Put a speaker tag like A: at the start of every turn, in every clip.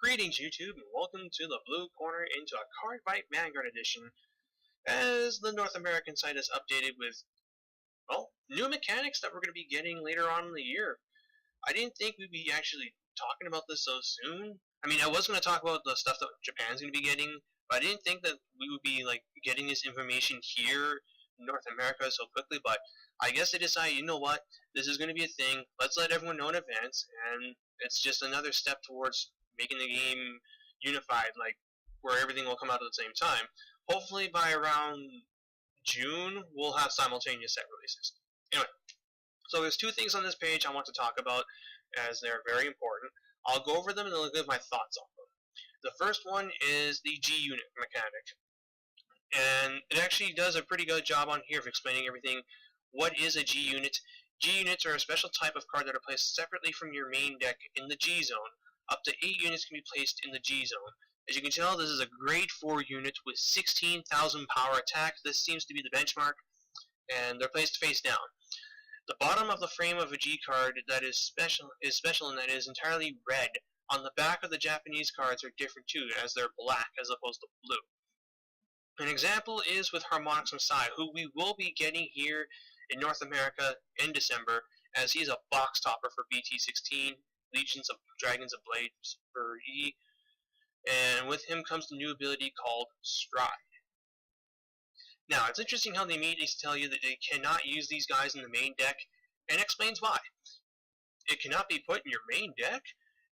A: Greetings YouTube and welcome to the Blue Corner into a Cardfight Vanguard edition as the North American site is updated with, well, new mechanics that we're going to be getting later on in the year. I didn't think we'd be actually talking about this so soon. I mean, I was going to talk about the stuff that Japan's going to be getting, but I didn't think that we would be like getting this information here in North America so quickly, but I guess they decided, you know what, this is going to be a thing, let's let everyone know in advance, and it's just another step towards making the game unified, like where everything will come out at the same time. Hopefully by around June, we'll have simultaneous set releases. Anyway, so there's two things on this page I want to talk about as they're very important. I'll go over them and I'll give my thoughts on them. The first one is the G unit mechanic. And it actually does a pretty good job on here of explaining everything. What is a G unit? G units are a special type of card that are placed separately from your main deck in the G zone. Up to 8 units can be placed in the G zone. As you can tell, this is a grade 4 unit with 16,000 power attack. This seems to be the benchmark, and they're placed face down. The bottom of the frame of a G card that is special in that it is entirely red. On the back of the Japanese cards are different too, as they're black as opposed to blue. An example is with Harmonix Messiah, who we will be getting here in North America in December, as he's a box topper for BT16, Legions of Dragons of Blades for E, and with him comes the new ability called Stride. Now, it's interesting how they immediately tell you that they cannot use these guys in the main deck, and explains why. It cannot be put in your main deck?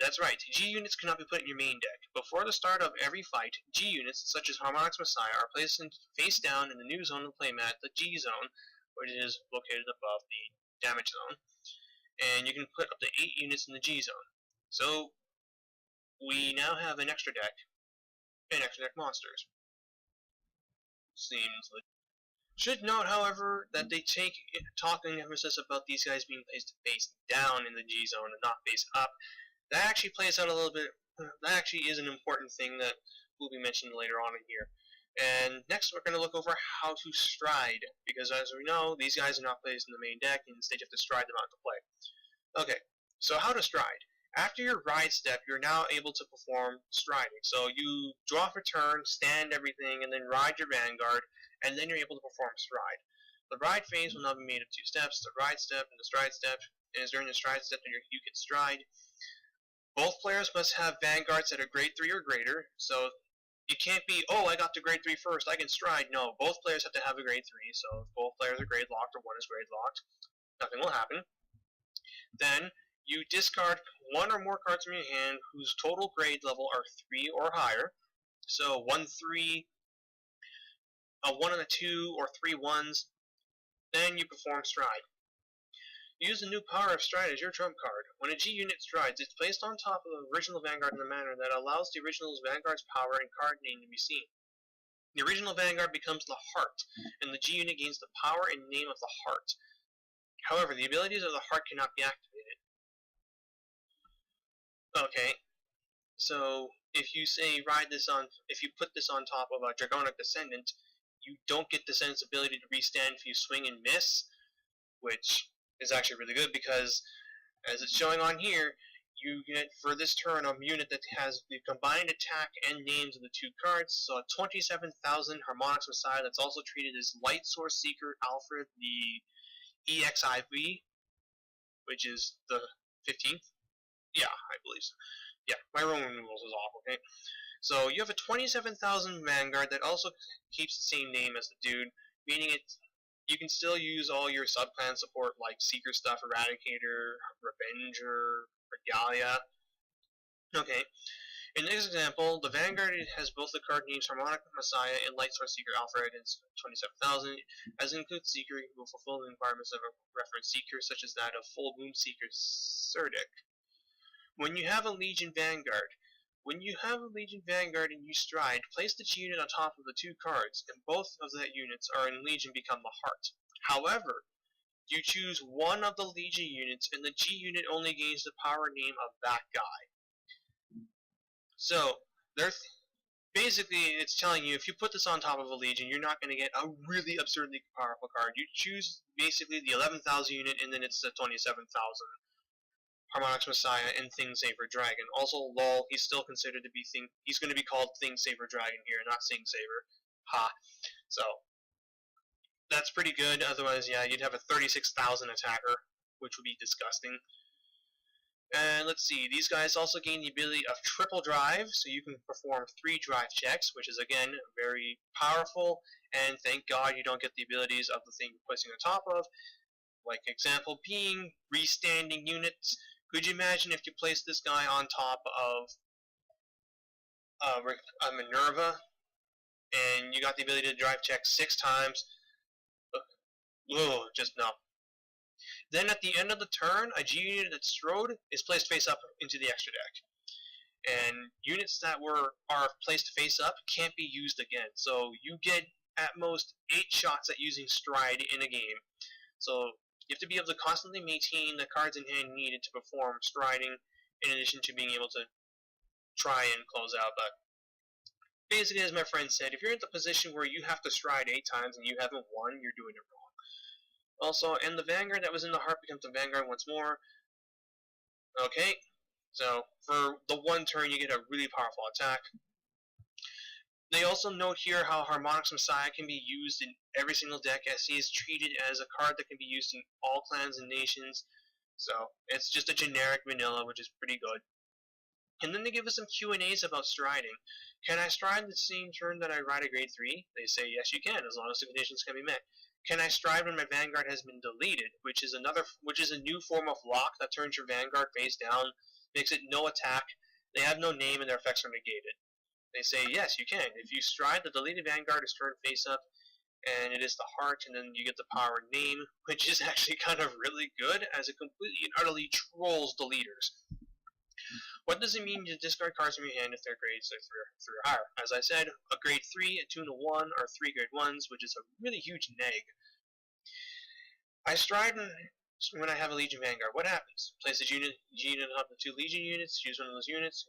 A: That's right, G units cannot be put in your main deck. Before the start of every fight, G units, such as Harmonix Messiah, are placed face down in the new zone of the playmat, the G zone, which is located above the damage zone. And you can put up to 8 units in the G zone. So, we now have an extra deck, and extra deck monsters. Seems like. Should note, however, that they take talking emphasis about these guys being placed face down in the G zone and not face up. That actually plays out a little bit. That actually is an important thing that will be mentioned later on in here. And next, we're going to look over how to stride, because as we know, these guys are not placed in the main deck, and instead you have to stride them out to play. Okay, so how to stride. After your ride step, you're now able to perform striding. So you draw for turn, stand everything, and then ride your Vanguard, and then you're able to perform stride. The ride phase will now be made of 2 steps, the ride step and the stride step. And it's during the stride step that you can stride. Both players must have Vanguards that are grade 3 or greater, so it can't be, oh, I got to grade 3 first, I can stride. No, both players have to have a grade 3, so if both players are grade locked or one is grade locked, nothing will happen. Then, you discard 1 or more cards from your hand whose total grade level are 3 or higher. So 1 3, a 1 and a 2, or 3 1s. Then you perform stride. Use the new power of stride as your trump card. When a G unit strides, it's placed on top of the original Vanguard in a manner that allows the original Vanguard's power and card name to be seen. The original Vanguard becomes the heart, and the G unit gains the power and name of the heart. However, the abilities of the heart cannot be activated. Okay, so if you say if you put this on top of a Dragonic Descendant, you don't get Descendant's ability to restand if you swing and miss, which is actually really good because, as it's showing on here, you get for this turn a unit that has the combined attack and names of the 2 cards, so a 27,000 Harmonix Messiah that's also treated as Light Source Seeker Alfred, the EXIV, which is the 15th. Yeah, I believe so. Yeah, my Roman numerals is off, okay? So you have a 27,000 Vanguard that also keeps the same name as the dude, meaning you can still use all your subclan support like Seeker stuff, Eradicator, Revenger, Regalia. Okay. In this example, the Vanguard has both the card names Harmonic Messiah and Light Source Seeker Alfred and 27,000, as it includes Seeker who will fulfill the requirements of a reference Seeker, such as that of Full Moon Seeker Surdic. When you have a Legion Vanguard, and you stride, place the G unit on top of the 2 cards, and both of that units are in Legion become the heart. However, you choose one of the Legion units, and the G unit only gains the power name of that guy. So, basically, it's telling you if you put this on top of a Legion, you're not going to get a really absurdly powerful card. You choose basically the 11,000 unit, and then it's the 27,000 Harmonix Messiah and Thing Saver Dragon. Also, lol, he's still considered to be he's going to be called Thing Saver Dragon here, not Sing Saver. Ha. So, that's pretty good. Otherwise, yeah, you'd have a 36,000 attacker, which would be disgusting. And let's see, these guys also gain the ability of triple drive, so you can perform 3 drive checks, which is again very powerful, and thank God you don't get the abilities of the thing you're placing on top of, like example being restanding units. Could you imagine if you placed this guy on top of a Minerva, and you got the ability to drive check 6 times? Ugh, just no. Then at the end of the turn, a G unit that's strode is placed face up into the extra deck. And units that are placed face up can't be used again. So you get at most 8 shots at using stride in a game. So you have to be able to constantly maintain the cards in hand needed to perform striding, in addition to being able to try and close out. But basically, as my friend said, if you're in the position where you have to stride 8 times and you haven't won, you're doing it wrong. Also, and the Vanguard that was in the heart becomes the Vanguard once more. Okay, so for the 1 turn you get a really powerful attack. They also note here how Harmonix Messiah can be used in every single deck, as he is treated as a card that can be used in all clans and nations. So it's just a generic vanilla, which is pretty good. And then they give us some Q&As about striding. Can I stride the same turn that I ride a grade 3? They say yes you can, as long as the conditions can be met. Can I stride when my Vanguard has been deleted, which is a new form of lock that turns your Vanguard face down, makes it no attack, they have no name, and their effects are negated. They say yes you can. If you stride, the deleted Vanguard is turned face up, and it is the heart, and then you get the power name, which is actually kind of really good, as it completely and utterly trolls deleters. What does it mean to discard cards from your hand if they're grades 3 or higher? As I said, a grade 3, a 2 and a 1 are 3 grade 1s, which is a really huge neg. I stride when I have a Legion Vanguard. What happens? Place a unit on top of 2 Legion units, use one of those units,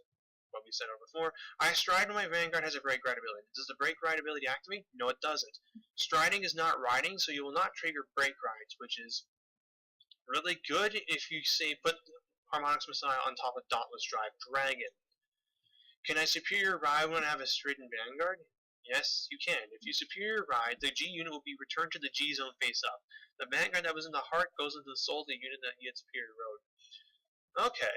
A: what we said over before. I stride when my Vanguard has a break ride ability. Does the break ride ability activate? No, it doesn't. Striding is not riding, so you will not trigger break rides, which is really good if you say put Harmonix Messiah on top of Dauntless Drive Dragon. Can I superior ride when I have a stridden Vanguard? Yes, you can. If you superior ride, the G unit will be returned to the G zone face up. The Vanguard that was in the heart goes into the soul of the unit that you had superior rode. Okay.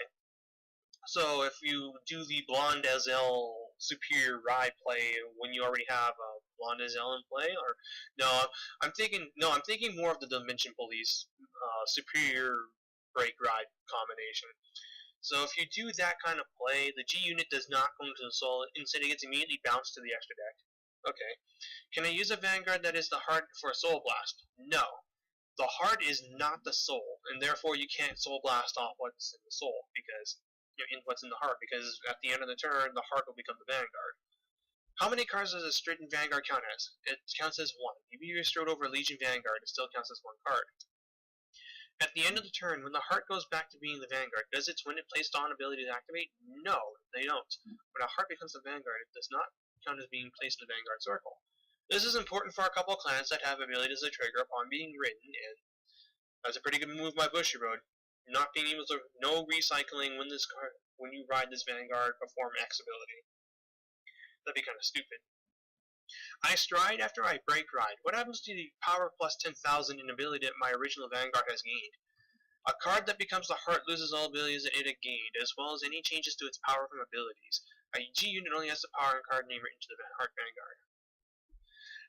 A: So if you do the Blonde Azel superior ride play when you already have a Blonde Azel in play, or I'm thinking more of the Dimension Police superior break ride combination. So if you do that kind of play, the G unit does not go into the soul, instead it gets immediately bounced to the extra deck. Okay. Can I use a Vanguard that is the heart for a Soul Blast? No. The heart is not the soul, and therefore you can't Soul Blast off what's in the soul, because what's in the heart, because at the end of the turn, the heart will become the Vanguard. How many cards does a Stridden Vanguard count as? It counts as 1. If you strode over Legion Vanguard, it still counts as 1 card. At the end of the turn, when the heart goes back to being the Vanguard, does its when it placed on abilities activate? No, they don't. When a heart becomes the Vanguard, it does not count as being placed in the Vanguard circle. This is important for a couple of clans that have abilities that trigger upon being ridden, and that's a pretty good move by Bushiroad. Not being able to no recycling when you ride this Vanguard perform X ability. That'd be kind of stupid. I stride after I break ride. What happens to the power plus 10,000 in ability that my original Vanguard has gained? A card that becomes the heart loses all abilities that it had gained, as well as any changes to its power from abilities. A G unit only has the power and card name written to the heart Vanguard.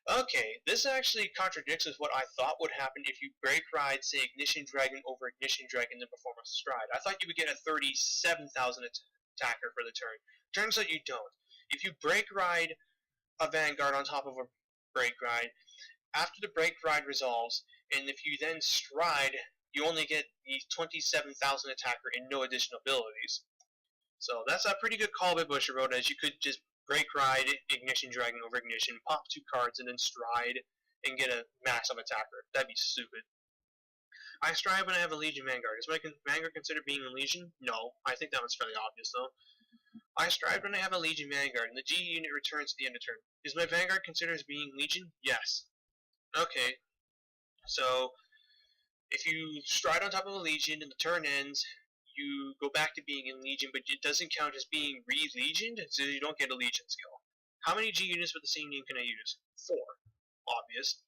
A: Okay, this actually contradicts with what I thought would happen if you break ride, say, Ignition Dragon over Ignition Dragon, then perform a stride. I thought you would get a 37,000 attacker for the turn. Turns out you don't. If you break ride a Vanguard on top of a break ride, after the break ride resolves, and if you then stride, you only get the 27,000 attacker and no additional abilities. So that's a pretty good call by Bushiroad, as you could just break ride Ignition Dragon over Ignition, pop 2 cards, and then stride, and get a massive attacker. That'd be stupid. I stride when I have a Legion Vanguard. Is my Vanguard considered being a Legion? No. I think that one's fairly obvious, though. I stride when I have a Legion Vanguard, and the G unit returns at the end of turn. Is my Vanguard considered as being Legion? Yes. Okay. So, if you stride on top of a Legion and the turn ends, you go back to being in Legion, but it doesn't count as being re-legioned, so you don't get a Legion skill. How many G units with the same name can I use? 4. Obvious.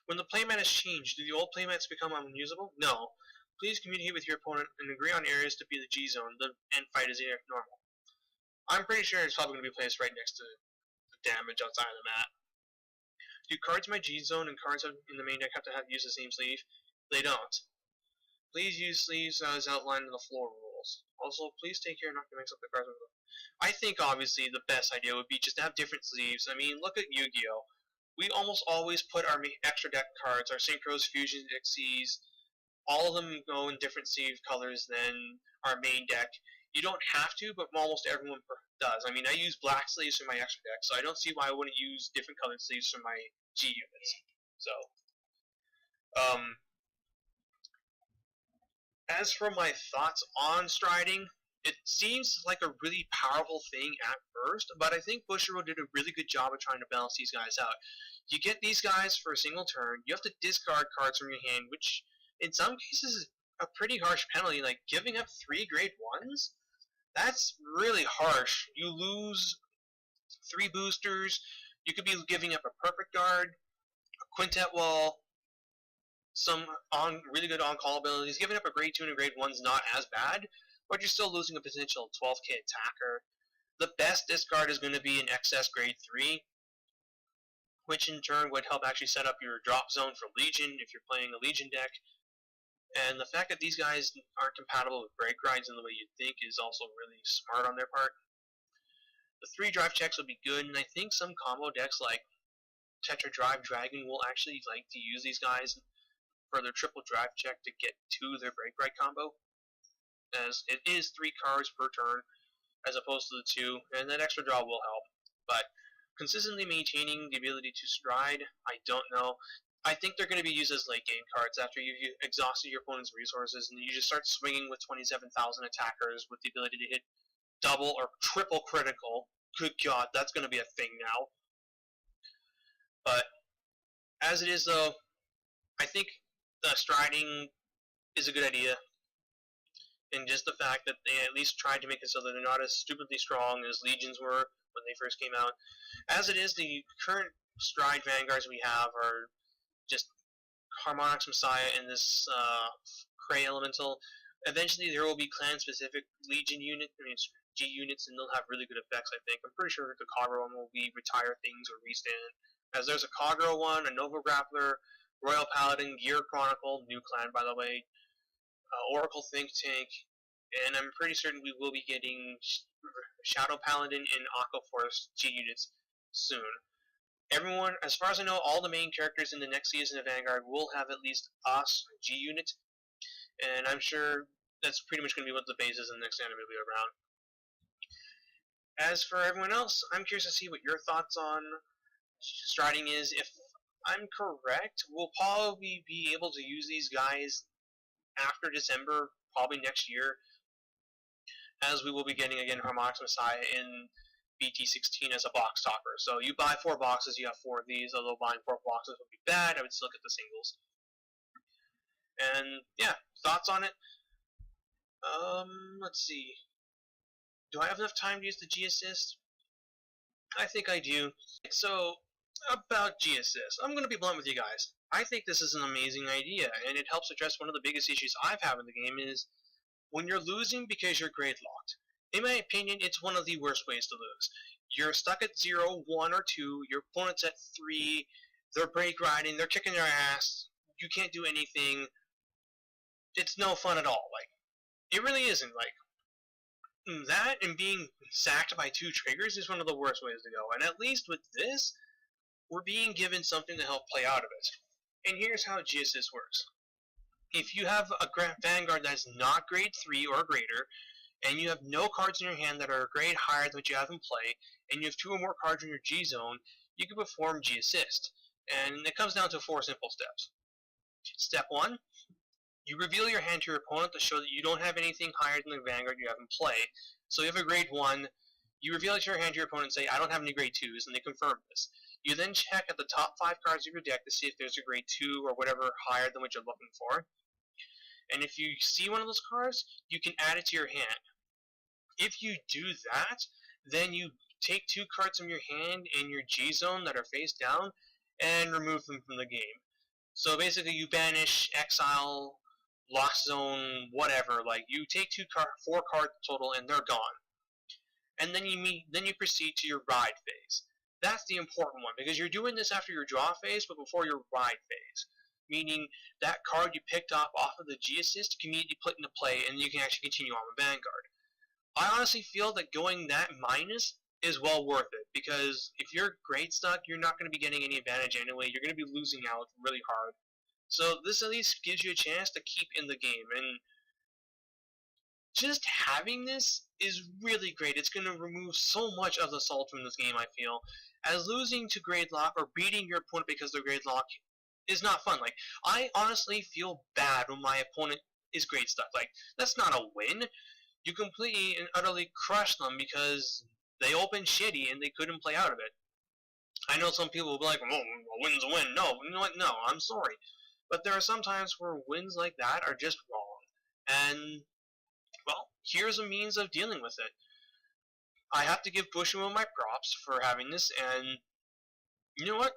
A: When the playmat is changed, do the old playmats become unusable? No. Please communicate with your opponent and agree on areas to be the G zone. The end fight is normal. I'm pretty sure it's probably going to be placed right next to the damage outside of the map. Do cards in my G zone and cards in the main deck have to use the same sleeve? They don't. Please use sleeves as outlined in the floor rules. Also, please take care not to mix up the cards with them. I think obviously the best idea would be just to have different sleeves. I mean, look at Yu-Gi-Oh! We almost always put our extra deck cards, our Synchros, Fusions, Xyz, all of them go in different sleeve colors than our main deck. You don't have to, but almost everyone does. I mean, I use black sleeves for my extra deck, so I don't see why I wouldn't use different colored sleeves for my G units. So, as for my thoughts on striding, it seems like a really powerful thing at first, but I think Bushiroad did a really good job of trying to balance these guys out. You get these guys for a single turn, you have to discard cards from your hand, which in some cases is a pretty harsh penalty, like giving up 3 grade 1s? That's really harsh. You lose 3 boosters, you could be giving up a perfect guard, a quintet wall, some really good on-call abilities. Giving up a grade 2 and a grade 1 is not as bad, but you're still losing a potential 12k attacker. The best discard is going to be an excess grade 3, which in turn would help actually set up your drop zone for Legion if you're playing a Legion deck. And the fact that these guys aren't compatible with break rides in the way you'd think is also really smart on their part. The 3 drive checks would be good, and I think some combo decks like Tetra Drive Dragon will actually like to use these guys for their triple drive check to get to their break ride combo, as it is 3 cards per turn as opposed to the 2, and that extra draw will help. But consistently maintaining the ability to stride, I don't know. I think they're going to be used as late game cards after you've exhausted your opponent's resources, and you just start swinging with 27,000 attackers with the ability to hit double or triple critical. Good God, that's going to be a thing now. But as it is, though, I think the striding is a good idea. And just the fact that they at least tried to make it so that they're not as stupidly strong as Legions were when they first came out. As it is, the current stride Vanguards we have are just Harmonix Messiah and this Cray Elemental. Eventually there will be clan-specific Legion G units, and they'll have really good effects, I think. I'm pretty sure the Kagura one will be retire things or restand. As there's a Kagura one, a Nova Grappler, Royal Paladin, Gear Chronicle, new clan by the way, Oracle Think Tank, and I'm pretty certain we will be getting Shadow Paladin and Aqua Force G units soon. Everyone, as far as I know, all the main characters in the next season of Vanguard will have at least us G unit, and I'm sure that's pretty much going to be what the base is in the next anime will be around. As for everyone else, I'm curious to see what your thoughts on striding is. If I'm correct, we'll probably be able to use these guys after December, probably next year, as we will be getting again Harmonix Messiah in BT16 as a box topper. So you buy 4 boxes, you have 4 of these. Although buying 4 boxes would be bad, I would still get the singles. And yeah, thoughts on it? Let's see. Do I have enough time to use the G Assist? I think I do. So, about G Assist, I'm going to be blunt with you guys. I think this is an amazing idea, and it helps address one of the biggest issues I've had in the game is when you're losing because you're grade locked. In my opinion, it's one of the worst ways to lose. You're stuck at 0, 1, or 2, your opponent's at 3, they're break riding, they're kicking their ass, you can't do anything. It's no fun at all. Like, it really isn't. Like, that and being sacked by 2 triggers is one of the worst ways to go. And at least with this, we're being given something to help play out of it. And here's how G Assist works. If you have a Vanguard that's not grade 3 or greater, and you have no cards in your hand that are a grade higher than what you have in play, and you have 2 or more cards in your G zone, you can perform G Assist. And it comes down to 4 simple steps. Step 1, you reveal your hand to your opponent to show that you don't have anything higher than the Vanguard you have in play. So you have a grade 1, you reveal your hand to your opponent and say, I don't have any grade 2s, and they confirm this. You then check at the top 5 cards of your deck to see if there's a grade 2 or whatever higher than what you're looking for. And if you see one of those cards, you can add it to your hand. If you do that, then you take 2 cards from your hand in your G zone that are face down and remove them from the game. So basically, you banish, exile, lost zone, whatever. Like you take 4 cards total, and they're gone. And then you proceed to your ride phase. That's the important one because you're doing this after your draw phase, but before your ride phase. Meaning that card you picked up off of the G assist can immediately put into play, and you can actually continue on with Vanguard. I honestly feel that going that minus is well worth it because if you're grade stuck, you're not going to be getting any advantage anyway. You're going to be losing out really hard. So this at least gives you a chance to keep in the game, and just having this is really great. It's going to remove so much of the salt from this game, I feel. As losing to grade lock or beating your opponent because they're grade lock is not fun. Like, I honestly feel bad when my opponent is grade stuck. Like, that's not a win. You completely and utterly crush them because they opened shitty and they couldn't play out of it. I know some people will be like, oh, a win's a win. No, you know what? No, I'm sorry. But there are some times where wins like that are just wrong. And, well, here's a means of dealing with it. I have to give Bushimo my props for having this, and you know what?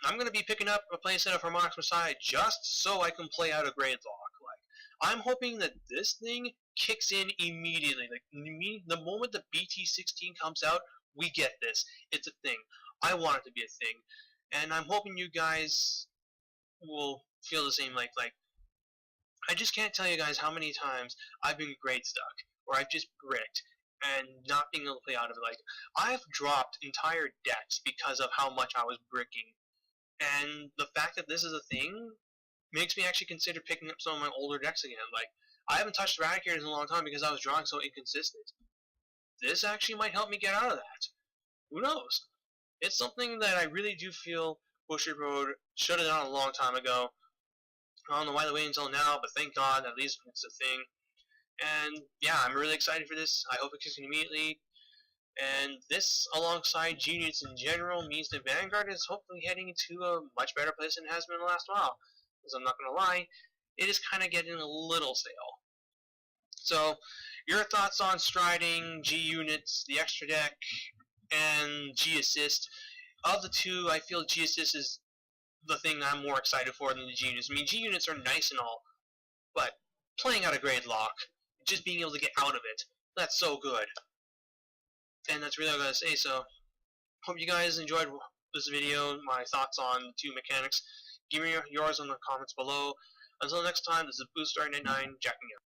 A: I'm going to be picking up a playset of Harmonix Messiah just so I can play out a grade lock. Like, I'm hoping that this thing kicks in immediately. Like, the moment the BT16 comes out, we get this. It's a thing. I want it to be a thing. And I'm hoping you guys will feel the same. Like, I just can't tell you guys how many times I've been grade stuck, or I've just bricked, and not being able to play out of it. Like, I've dropped entire decks because of how much I was bricking. And the fact that this is a thing makes me actually consider picking up some of my older decks again. Like, I haven't touched Eradicators in a long time because I was drawing so inconsistent. This actually might help me get out of that. Who knows? It's something that I really do feel Busher Road should have done a long time ago. I don't know why they waited until now, but thank God, at least it's a thing. And yeah, I'm really excited for this. I hope it kicks in immediately. And this, alongside G-Units in general, means that Vanguard is hopefully heading to a much better place than it has been in the last while. Because I'm not going to lie, it is kind of getting a little stale. So, your thoughts on Striding, G-Units, the extra deck, and G-Assist. Of the two, I feel G-Assist is the thing I'm more excited for than the G-Units. I mean, G-Units are nice and all, but playing out a grade lock, just being able to get out of it, that's so good. And that's really all I gotta say, so hope you guys enjoyed this video, my thoughts on the two mechanics. Give me yours in the comments below. Until next time, this is Booster99, jacking out.